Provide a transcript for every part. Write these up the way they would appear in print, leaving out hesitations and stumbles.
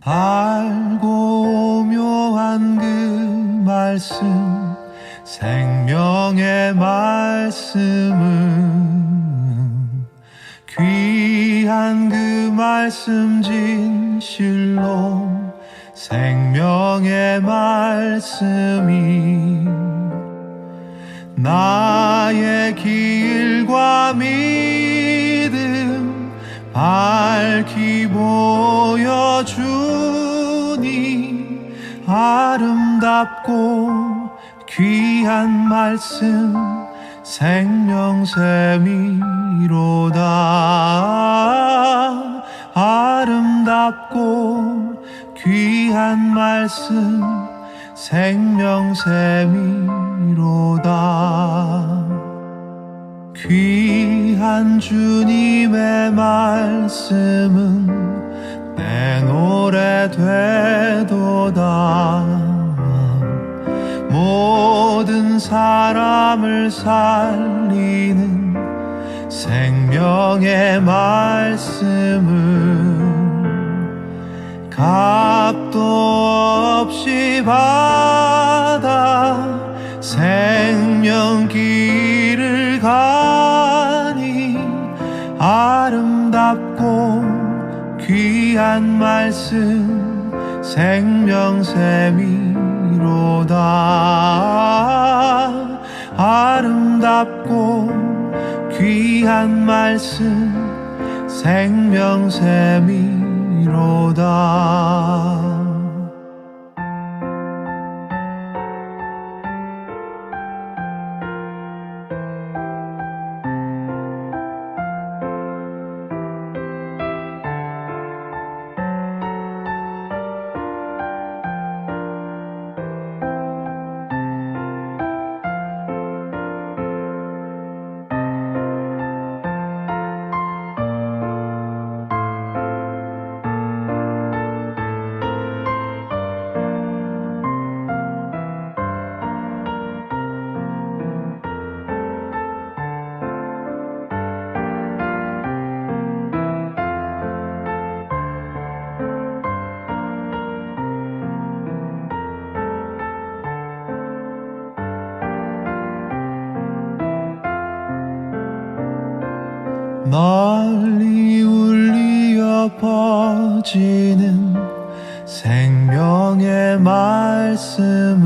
알고 묘한 그 말씀, 생명의 말씀은 귀한 그 말씀 진실로 생명의 말씀이 나의 길과 믿음 밝히 보여주니 아름답고 귀한 말씀 생명샘이로다. 아름답고 귀한 말씀 생명샘이로다. 귀한 주님의 말씀은 내 노래 되도다. 모든 사람을 살리는 생명의 말씀은 값도 없이 받아 생명길을 가니 아름답고 귀한 말씀 생명샘이로다. 아름답고 귀한 말씀 생명샘이로다. 널리 울리어 퍼지는 생명의 말씀은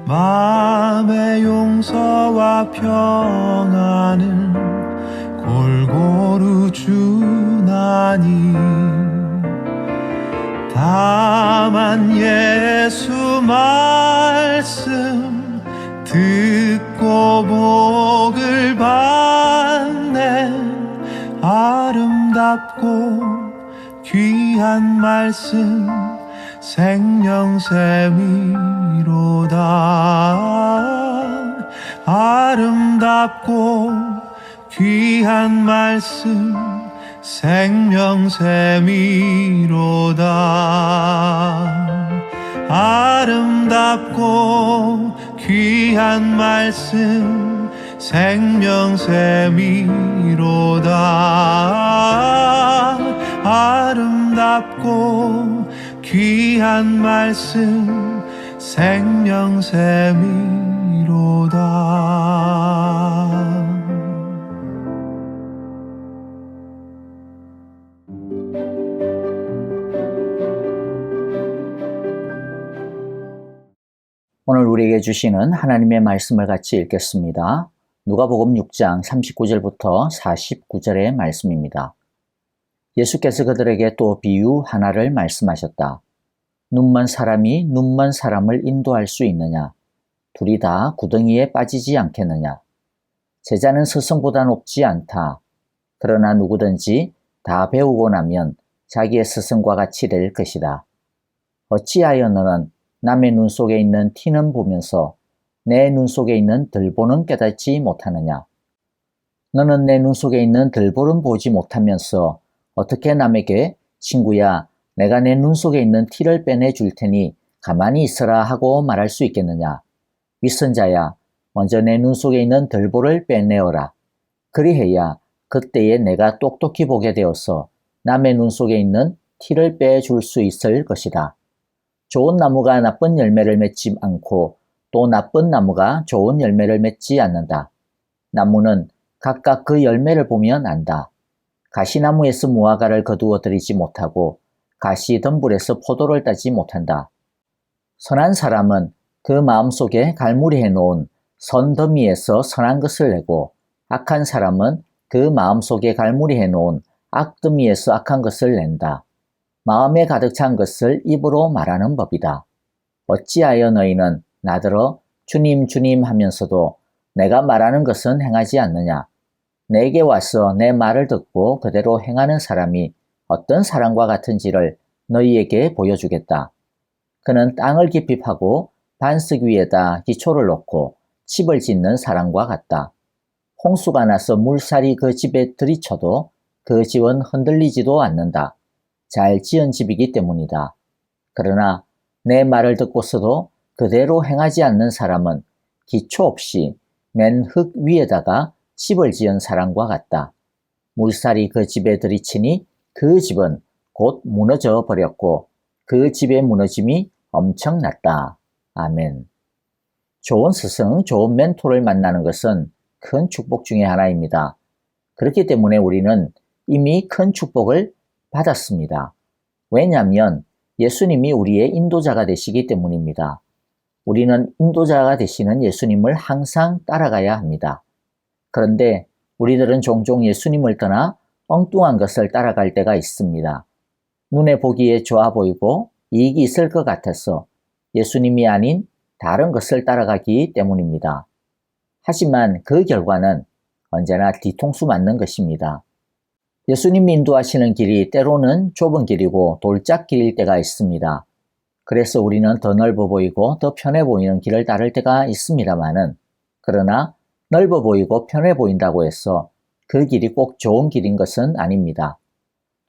마음의 용서와 평안을 골고루 주나니 다만 예수 말씀 듣고 복을 받네. 아름답고 귀한 말씀 생명샘이로다. 아름답고 귀한 말씀 생명샘이로다. 아름답고 귀한 말씀 생명샘이로다. 아름답고 귀한 말씀 생명샘이로다. 오늘 우리에게 주시는 하나님의 말씀을 같이 읽겠습니다. 누가복음 6장 39절부터 49절의 말씀입니다. 예수께서 그들에게 또 비유 하나를 말씀하셨다. 눈먼 사람이 눈먼 사람을 인도할 수 있느냐? 둘이 다 구덩이에 빠지지 않겠느냐? 제자는 스승보다 높지 않다. 그러나 누구든지 다 배우고 나면 자기의 스승과 같이 될 것이다. 어찌하여 너는 남의 눈 속에 있는 티는 보면서 내 눈 속에 있는 들보는 깨닫지 못하느냐? 너는 내 눈 속에 있는 들보는 보지 못하면서 어떻게 남에게 친구야, 내가 내 눈 속에 있는 티를 빼내 줄 테니 가만히 있어라 하고 말할 수 있겠느냐? 윗선자야, 먼저 내 눈 속에 있는 들보를 빼내어라. 그리해야 그때에 내가 똑똑히 보게 되어서 남의 눈 속에 있는 티를 빼줄 수 있을 것이다. 좋은 나무가 나쁜 열매를 맺지 않고 또 나쁜 나무가 좋은 열매를 맺지 않는다. 나무는 각각 그 열매를 보면 안다. 가시나무에서 무화과를 거두어 들이지 못하고 가시덤불에서 포도를 따지 못한다. 선한 사람은 그 마음속에 갈무리해 놓은 선더미에서 선한 것을 내고 악한 사람은 그 마음속에 갈무리해 놓은 악더미에서 악한 것을 낸다. 마음에 가득 찬 것을 입으로 말하는 법이다. 어찌하여 너희는 나더러 주님 주님 하면서도 내가 말하는 것은 행하지 않느냐? 내게 와서 내 말을 듣고 그대로 행하는 사람이 어떤 사람과 같은지를 너희에게 보여주겠다. 그는 땅을 깊이 파고 반석 위에다 기초를 놓고 집을 짓는 사람과 같다. 홍수가 나서 물살이 그 집에 들이쳐도 그 집은 흔들리지도 않는다. 잘 지은 집이기 때문이다. 그러나 내 말을 듣고서도 그대로 행하지 않는 사람은 기초 없이 맨 흙 위에다가 집을 지은 사람과 같다. 물살이 그 집에 들이치니 그 집은 곧 무너져 버렸고 그 집의 무너짐이 엄청났다. 아멘. 좋은 스승, 좋은 멘토를 만나는 것은 큰 축복 중의 하나입니다. 그렇기 때문에 우리는 이미 큰 축복을 받았습니다. 왜냐하면 예수님이 우리의 인도자가 되시기 때문입니다. 우리는 인도자가 되시는 예수님을 항상 따라가야 합니다. 그런데 우리들은 종종 예수님을 떠나 엉뚱한 것을 따라갈 때가 있습니다. 눈에 보기에 좋아 보이고 이익이 있을 것 같아서 예수님이 아닌 다른 것을 따라가기 때문입니다. 하지만 그 결과는 언제나 뒤통수 맞는 것입니다. 예수님이 인도하시는 길이 때로는 좁은 길이고 돌짝길일 때가 있습니다. 그래서 우리는 더 넓어 보이고 더 편해 보이는 길을 따를 때가 있습니다만은 그러나 넓어 보이고 편해 보인다고 해서 그 길이 꼭 좋은 길인 것은 아닙니다.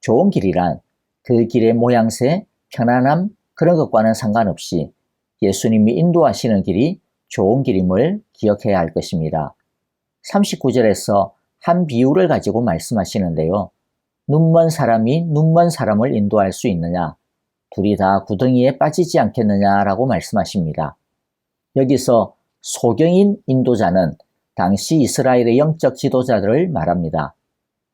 좋은 길이란 그 길의 모양새, 편안함 그런 것과는 상관없이 예수님이 인도하시는 길이 좋은 길임을 기억해야 할 것입니다. 39절에서 한 비유를 가지고 말씀하시는데요. 눈먼 사람이 눈먼 사람을 인도할 수 있느냐? 둘이 다 구덩이에 빠지지 않겠느냐라고 말씀하십니다. 여기서 소경인 인도자는 당시 이스라엘의 영적 지도자들을 말합니다.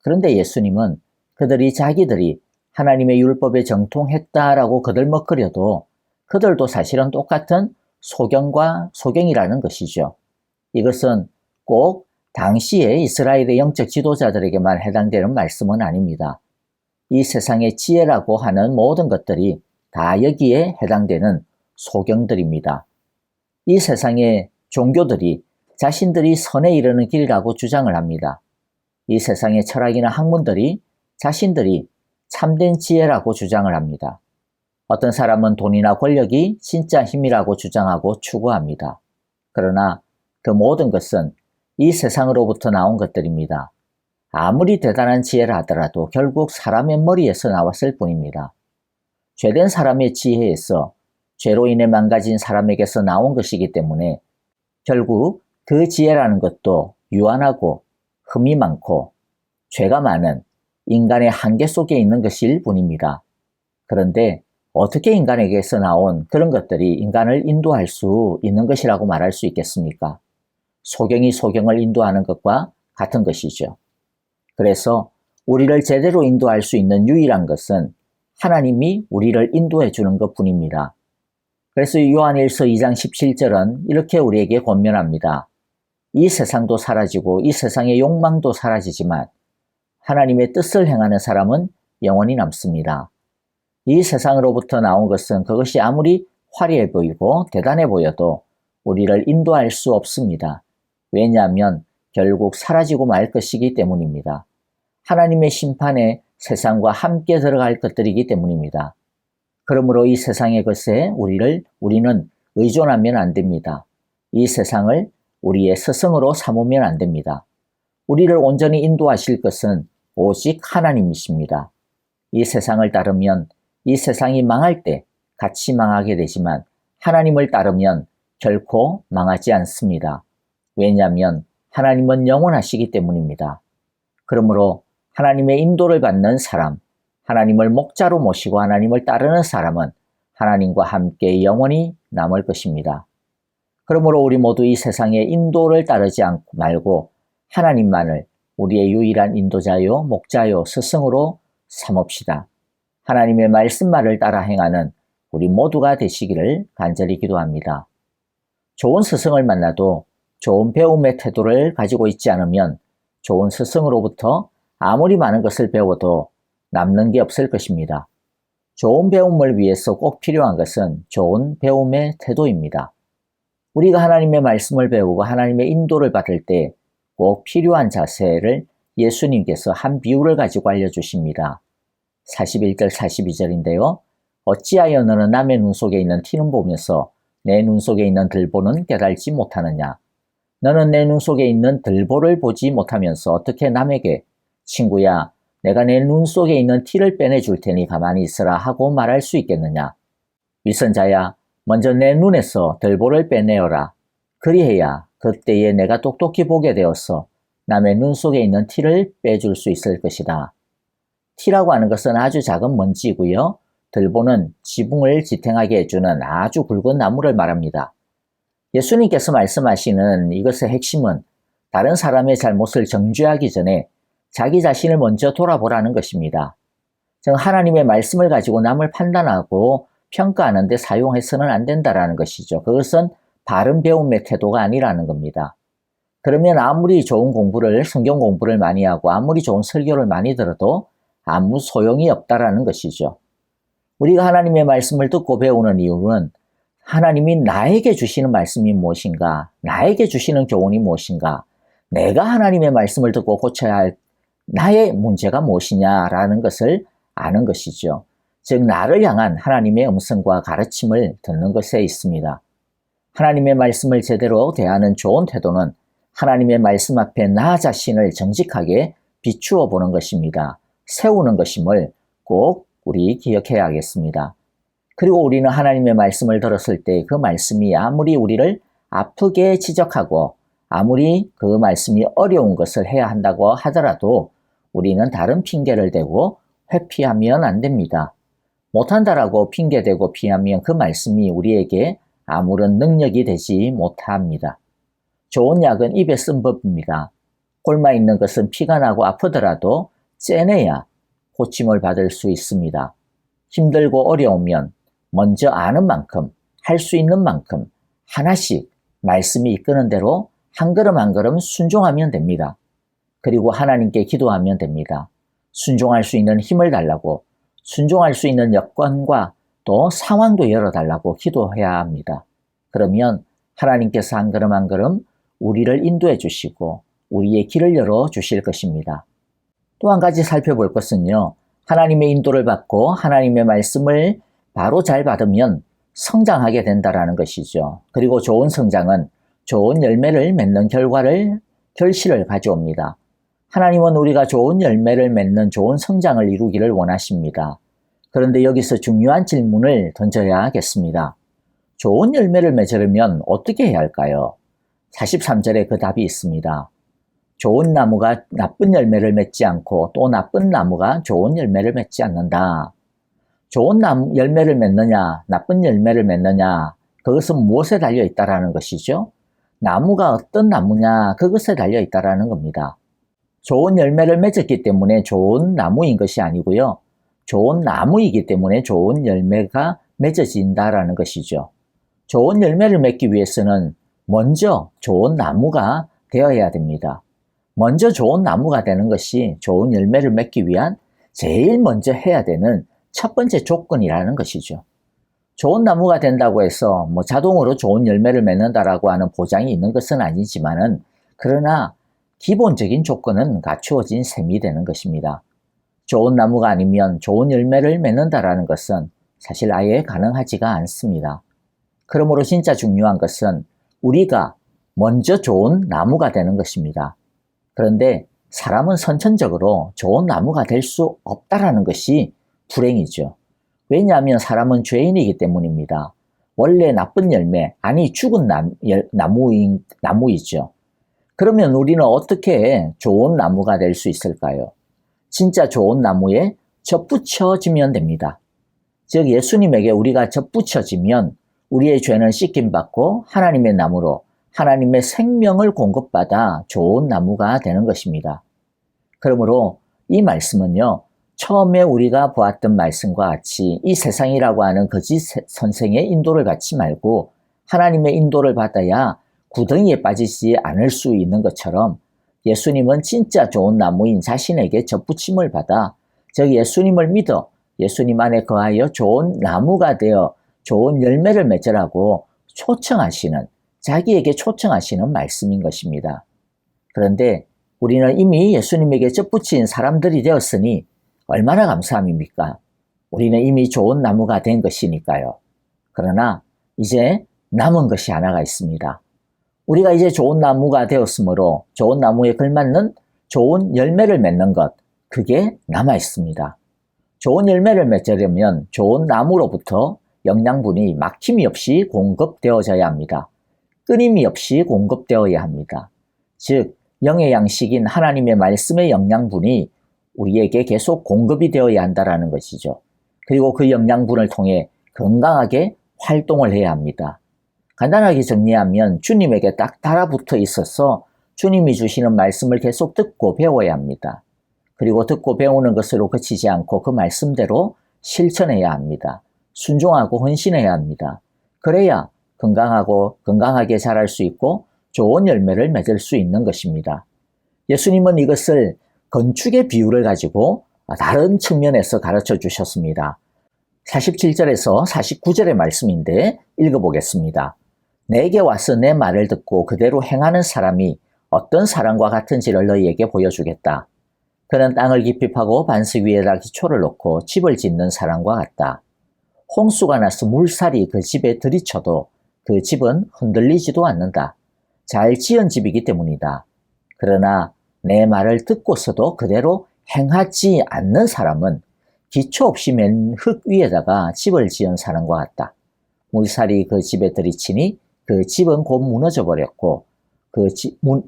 그런데 예수님은 그들이 자기들이 하나님의 율법에 정통했다라고 거들먹거려도 그들도 사실은 똑같은 소경이라는 것이죠. 이것은 꼭 당시의 이스라엘의 영적 지도자들에게만 해당되는 말씀은 아닙니다. 이 세상의 지혜라고 하는 모든 것들이 다 여기에 해당되는 소경들입니다. 이 세상의 종교들이 자신들이 선에 이르는 길이라고 주장을 합니다. 이 세상의 철학이나 학문들이 자신들이 참된 지혜라고 주장을 합니다. 어떤 사람은 돈이나 권력이 진짜 힘이라고 주장하고 추구합니다. 그러나 그 모든 것은 이 세상으로부터 나온 것들입니다. 아무리 대단한 지혜라 하더라도 결국 사람의 머리에서 나왔을 뿐입니다. 죄된 사람의 지혜에서 죄로 인해 망가진 사람에게서 나온 것이기 때문에 결국 그 지혜라는 것도 유한하고 흠이 많고 죄가 많은 인간의 한계 속에 있는 것일 뿐입니다. 그런데 어떻게 인간에게서 나온 그런 것들이 인간을 인도할 수 있는 것이라고 말할 수 있겠습니까? 소경이 소경을 인도하는 것과 같은 것이죠. 그래서 우리를 제대로 인도할 수 있는 유일한 것은 하나님이 우리를 인도해 주는 것 뿐입니다. 그래서 요한일서 2장 17절은 이렇게 우리에게 권면합니다. 이 세상도 사라지고 이 세상의 욕망도 사라지지만 하나님의 뜻을 행하는 사람은 영원히 남습니다. 이 세상으로부터 나온 것은 그것이 아무리 화려해 보이고 대단해 보여도 우리를 인도할 수 없습니다. 왜냐하면 결국 사라지고 말 것이기 때문입니다. 하나님의 심판에 세상과 함께 들어갈 것들이기 때문입니다. 그러므로 이 세상의 것에 우리는 의존하면 안 됩니다. 이 세상을 우리의 스승으로 삼으면 안 됩니다. 우리를 온전히 인도하실 것은 오직 하나님이십니다. 이 세상을 따르면 이 세상이 망할 때 같이 망하게 되지만 하나님을 따르면 결코 망하지 않습니다. 왜냐하면 하나님은 영원하시기 때문입니다. 그러므로 하나님의 인도를 받는 사람, 하나님을 목자로 모시고 하나님을 따르는 사람은 하나님과 함께 영원히 남을 것입니다. 그러므로 우리 모두 이 세상의 인도를 따르지 말고 하나님만을 우리의 유일한 인도자요, 목자요, 스승으로 삼읍시다. 하나님의 말씀만을 따라 행하는 우리 모두가 되시기를 간절히 기도합니다. 좋은 스승을 만나도 좋은 배움의 태도를 가지고 있지 않으면 좋은 스승으로부터 아무리 많은 것을 배워도 남는 게 없을 것입니다. 좋은 배움을 위해서 꼭 필요한 것은 좋은 배움의 태도입니다. 우리가 하나님의 말씀을 배우고 하나님의 인도를 받을 때 꼭 필요한 자세를 예수님께서 한 비유를 가지고 알려주십니다. 41절 42절인데요. 어찌하여 너는 남의 눈 속에 있는 티는 보면서 내 눈 속에 있는 들보는 깨달지 못하느냐. 너는 내 눈 속에 있는 들보를 보지 못하면서 어떻게 남에게 친구야 내가 내 눈 속에 있는 티를 빼내줄 테니 가만히 있으라 하고 말할 수 있겠느냐. 위선자야 먼저 내 눈에서 들보를 빼내어라. 그리해야 그때에 내가 똑똑히 보게 되어서 남의 눈 속에 있는 티를 빼줄 수 있을 것이다. 티라고 하는 것은 아주 작은 먼지이고요. 들보는 지붕을 지탱하게 해주는 아주 굵은 나무를 말합니다. 예수님께서 말씀하시는 이것의 핵심은 다른 사람의 잘못을 정죄하기 전에 자기 자신을 먼저 돌아보라는 것입니다. 즉 하나님의 말씀을 가지고 남을 판단하고 평가하는 데 사용해서는 안 된다라는 것이죠. 그것은 바른 배움의 태도가 아니라는 겁니다. 그러면 아무리 좋은 공부를, 성경 공부를 많이 하고 아무리 좋은 설교를 많이 들어도 아무 소용이 없다라는 것이죠. 우리가 하나님의 말씀을 듣고 배우는 이유는 하나님이 나에게 주시는 말씀이 무엇인가, 나에게 주시는 교훈이 무엇인가, 내가 하나님의 말씀을 듣고 고쳐야 할 나의 문제가 무엇이냐라는 것을 아는 것이죠. 즉 나를 향한 하나님의 음성과 가르침을 듣는 것에 있습니다. 하나님의 말씀을 제대로 대하는 좋은 태도는 하나님의 말씀 앞에 나 자신을 정직하게 비추어 보는 것입니다. 세우는 것임을 꼭 우리 기억해야겠습니다. 그리고 우리는 하나님의 말씀을 들었을 때 그 말씀이 아무리 우리를 아프게 지적하고 아무리 그 말씀이 어려운 것을 해야 한다고 하더라도 우리는 다른 핑계를 대고 회피하면 안 됩니다. 못한다라고 핑계대고 피하면 그 말씀이 우리에게 아무런 능력이 되지 못합니다. 좋은 약은 입에 쓴 법입니다. 골마 있는 것은 피가 나고 아프더라도 째내야 고침을 받을 수 있습니다. 힘들고 어려우면 먼저 아는 만큼, 할 수 있는 만큼 하나씩 말씀이 이끄는 대로 한 걸음 한 걸음 순종하면 됩니다. 그리고 하나님께 기도하면 됩니다. 순종할 수 있는 힘을 달라고, 순종할 수 있는 여건과 또 상황도 열어달라고 기도해야 합니다. 그러면 하나님께서 한 걸음 한 걸음 우리를 인도해 주시고 우리의 길을 열어 주실 것입니다. 또 한 가지 살펴볼 것은요. 하나님의 인도를 받고 하나님의 말씀을 바로 잘 받으면 성장하게 된다라는 것이죠. 그리고 좋은 성장은 좋은 열매를 맺는 결실을 가져옵니다. 하나님은 우리가 좋은 열매를 맺는 좋은 성장을 이루기를 원하십니다. 그런데 여기서 중요한 질문을 던져야겠습니다. 좋은 열매를 맺으려면 어떻게 해야 할까요? 43절에 그 답이 있습니다. 좋은 나무가 나쁜 열매를 맺지 않고 또 나쁜 나무가 좋은 열매를 맺지 않는다. 좋은 열매를 맺느냐, 나쁜 열매를 맺느냐, 그것은 무엇에 달려 있다라는 것이죠? 나무가 어떤 나무냐, 그것에 달려 있다라는 겁니다. 좋은 열매를 맺었기 때문에 좋은 나무인 것이 아니고요. 좋은 나무이기 때문에 좋은 열매가 맺어진다라는 것이죠. 좋은 열매를 맺기 위해서는 먼저 좋은 나무가 되어야 됩니다. 먼저 좋은 나무가 되는 것이 좋은 열매를 맺기 위한 제일 먼저 해야 되는 첫 번째 조건이라는 것이죠. 좋은 나무가 된다고 해서 자동으로 좋은 열매를 맺는다라고 하는 보장이 있는 것은 아니지만은 그러나 기본적인 조건은 갖추어진 셈이 되는 것입니다. 좋은 나무가 아니면 좋은 열매를 맺는다라는 것은 사실 아예 가능하지가 않습니다. 그러므로 진짜 중요한 것은 우리가 먼저 좋은 나무가 되는 것입니다. 그런데 사람은 선천적으로 좋은 나무가 될 수 없다라는 것이 불행이죠. 왜냐하면 사람은 죄인이기 때문입니다. 원래 나쁜 열매, 아니 죽은 나무이죠. 그러면 우리는 어떻게 좋은 나무가 될 수 있을까요? 진짜 좋은 나무의 접붙여지면 됩니다. 즉 예수님에게 우리가 접붙여지면 우리의 죄는 씻김받고 하나님의 나무로 하나님의 생명을 공급받아 좋은 나무가 되는 것입니다. 그러므로 이 말씀은요, 처음에 우리가 보았던 말씀과 같이 이 세상이라고 하는 거짓 선생의 인도를 받지 말고 하나님의 인도를 받아야 구덩이에 빠지지 않을 수 있는 것처럼 예수님은 진짜 좋은 나무인 자신에게 접붙임을 받아 즉 예수님을 믿어 예수님 안에 거하여 좋은 나무가 되어 좋은 열매를 맺으라고 초청하시는, 자기에게 초청하시는 말씀인 것입니다. 그런데 우리는 이미 예수님에게 접붙인 사람들이 되었으니 얼마나 감사함입니까? 우리는 이미 좋은 나무가 된 것이니까요. 그러나 이제 남은 것이 하나가 있습니다. 우리가 이제 좋은 나무가 되었으므로 좋은 나무에 걸맞는 좋은 열매를 맺는 것, 그게 남아 있습니다. 좋은 열매를 맺으려면 좋은 나무로부터 영양분이 막힘이 없이 공급되어져야 합니다. 끊임이 없이 공급되어야 합니다. 즉 영의 양식인 하나님의 말씀의 영양분이 우리에게 계속 공급이 되어야 한다는 것이죠. 그리고 그 영양분을 통해 건강하게 활동을 해야 합니다. 간단하게 정리하면 주님에게 딱 달아붙어 있어서 주님이 주시는 말씀을 계속 듣고 배워야 합니다. 그리고 듣고 배우는 것으로 그치지 않고 그 말씀대로 실천해야 합니다. 순종하고 헌신해야 합니다. 그래야 건강하게 자랄 수 있고 좋은 열매를 맺을 수 있는 것입니다. 예수님은 이것을 건축의 비유를 가지고 다른 측면에서 가르쳐 주셨습니다. 47절에서 49절의 말씀인데 읽어보겠습니다. 내게 와서 내 말을 듣고 그대로 행하는 사람이 어떤 사람과 같은지를 너희에게 보여주겠다. 그는 땅을 깊이 파고 반석 위에다 기초를 놓고 집을 짓는 사람과 같다. 홍수가 나서 물살이 그 집에 들이쳐도 그 집은 흔들리지도 않는다. 잘 지은 집이기 때문이다. 그러나 내 말을 듣고서도 그대로 행하지 않는 사람은 기초 없이 맨 흙 위에다가 집을 지은 사람과 같다. 물살이 그 집에 들이치니 그 집은 곧 무너져 버렸고 그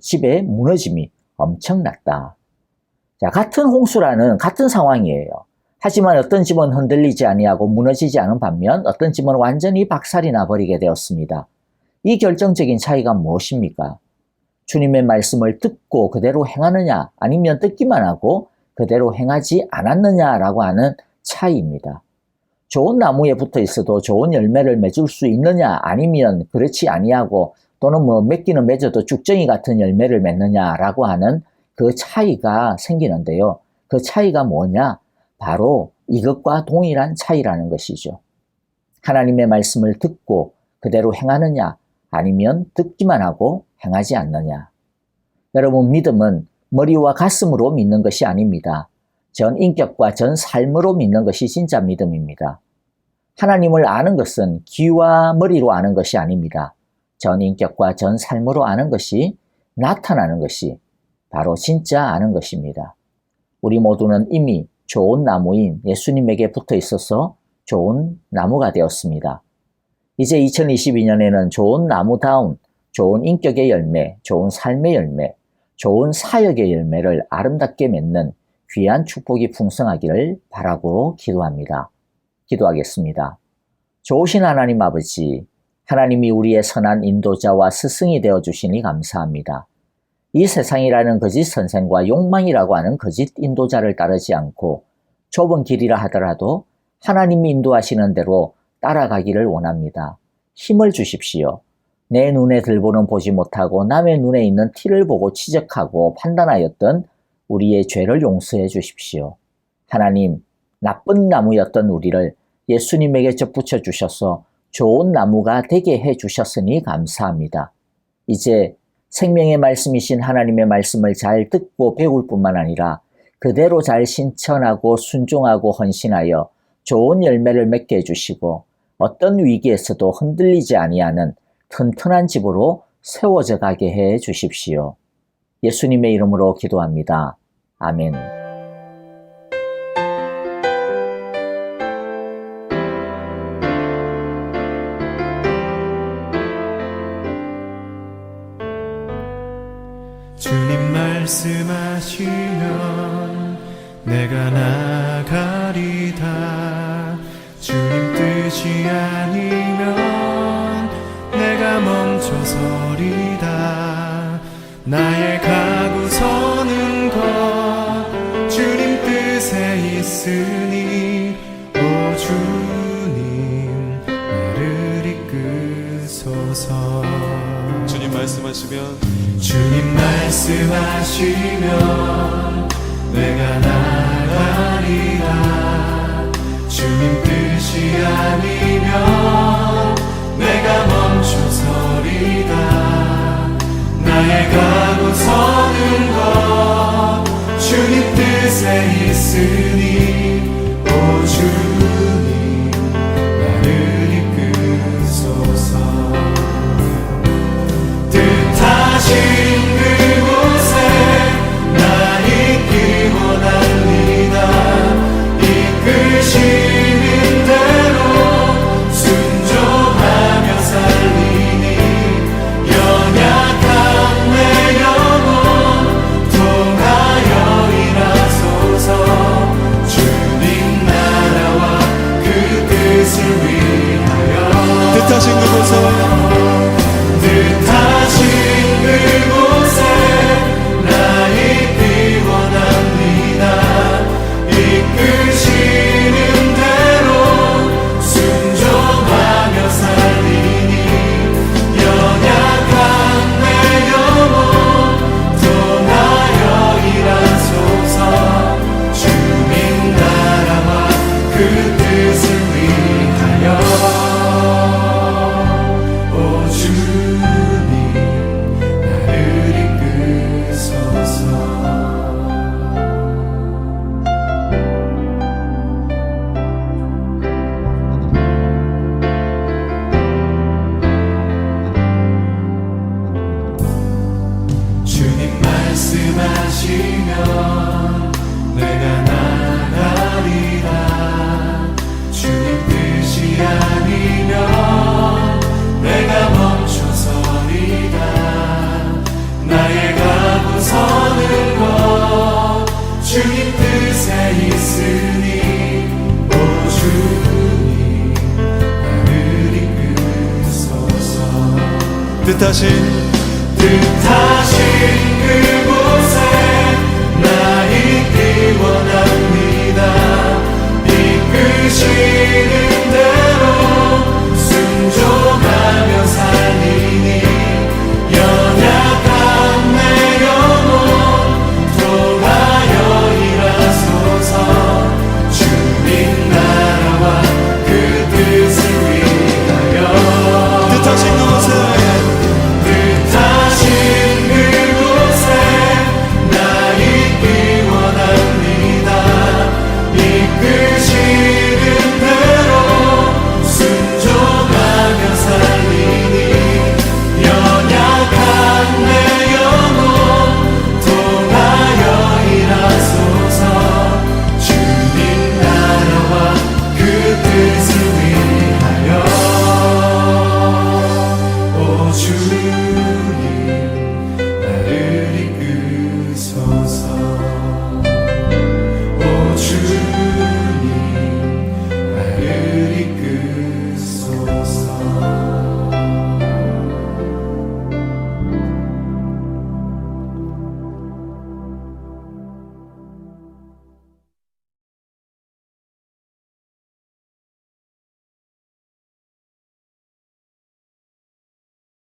집의 무너짐이 엄청났다. 자, 같은 홍수라는 같은 상황이에요. 하지만 어떤 집은 흔들리지 아니하고 무너지지 않은 반면 어떤 집은 완전히 박살이 나버리게 되었습니다. 이 결정적인 차이가 무엇입니까? 주님의 말씀을 듣고 그대로 행하느냐 아니면 듣기만 하고 그대로 행하지 않았느냐라고 하는 차이입니다. 좋은 나무에 붙어 있어도 좋은 열매를 맺을 수 있느냐 아니면 그렇지 아니하고 또는 맺기는 맺어도 쭉정이 같은 열매를 맺느냐라고 하는 그 차이가 생기는데요. 그 차이가 뭐냐? 바로 이것과 동일한 차이라는 것이죠. 하나님의 말씀을 듣고 그대로 행하느냐 아니면 듣기만 하고 행하지 않느냐. 여러분, 믿음은 머리와 가슴으로 믿는 것이 아닙니다. 전 인격과 전 삶으로 믿는 것이 진짜 믿음입니다. 하나님을 아는 것은 귀와 머리로 아는 것이 아닙니다. 전 인격과 전 삶으로 아는 것이, 나타나는 것이 바로 진짜 아는 것입니다. 우리 모두는 이미 좋은 나무인 예수님에게 붙어 있어서 좋은 나무가 되었습니다. 이제 2022년에는 좋은 나무다운 좋은 인격의 열매, 좋은 삶의 열매, 좋은 사역의 열매를 아름답게 맺는 귀한 축복이 풍성하기를 바라고 기도합니다. 기도하겠습니다. 좋으신 하나님 아버지, 하나님이 우리의 선한 인도자와 스승이 되어주시니 감사합니다. 이 세상이라는 거짓 선생과 욕망이라고 하는 거짓 인도자를 따르지 않고 좁은 길이라 하더라도 하나님이 인도하시는 대로 따라가기를 원합니다. 힘을 주십시오. 내 눈에 들보는 보지 못하고 남의 눈에 있는 티를 보고 지적하고 판단하였던 우리의 죄를 용서해 주십시오. 하나님, 나쁜 나무였던 우리를 예수님에게 접붙여 주셔서 좋은 나무가 되게 해 주셨으니 감사합니다. 이제 생명의 말씀이신 하나님의 말씀을 잘 듣고 배울 뿐만 아니라 그대로 잘 실천하고 순종하고 헌신하여 좋은 열매를 맺게 해주시고 어떤 위기에서도 흔들리지 아니하는 튼튼한 집으로 세워져 가게 해 주십시오. 예수님의 이름으로 기도합니다. 아멘. 주님 말씀하시면 내가 나가리 주님 뜻이 아니면 내가 멈춰서리다. 나의 가고 서는 것 주님 뜻에 있으니 오 주님 나를 이끄소서. 주님 말씀하시면 주님 말씀하시면 내가 나가리라. 주님 뜻이 아니면 내가 멈춰서리다. 나의 가고 서는 것 주님 뜻에 있으니 오 주님 나를 이끄소서. 뜻하신 그곳에 나 있기 원합니다. 이끄시는 대로 순종하며 살리니 연약한 내 영혼 통하여 일하소서. 주님 나라와 그 뜻을 위하여 뜻하신 그곳에 뜻하신 그곳에 나 있기 원합니다. 이끄시는 대로 순종하며 살리니 연약한 내 영혼 통하여 일하소서. 주님 나라와 그 뜻을 위하여 오 주님 나를 이끄소서. 주님 말씀하시면 내가 나가리라. 주님 뜻이 아니면 내가 멈춰서리다. 나의 가고 서는 것 주님 뜻에 있으니 오 주님 나를 이끄소서. 뜻하신 뜻하신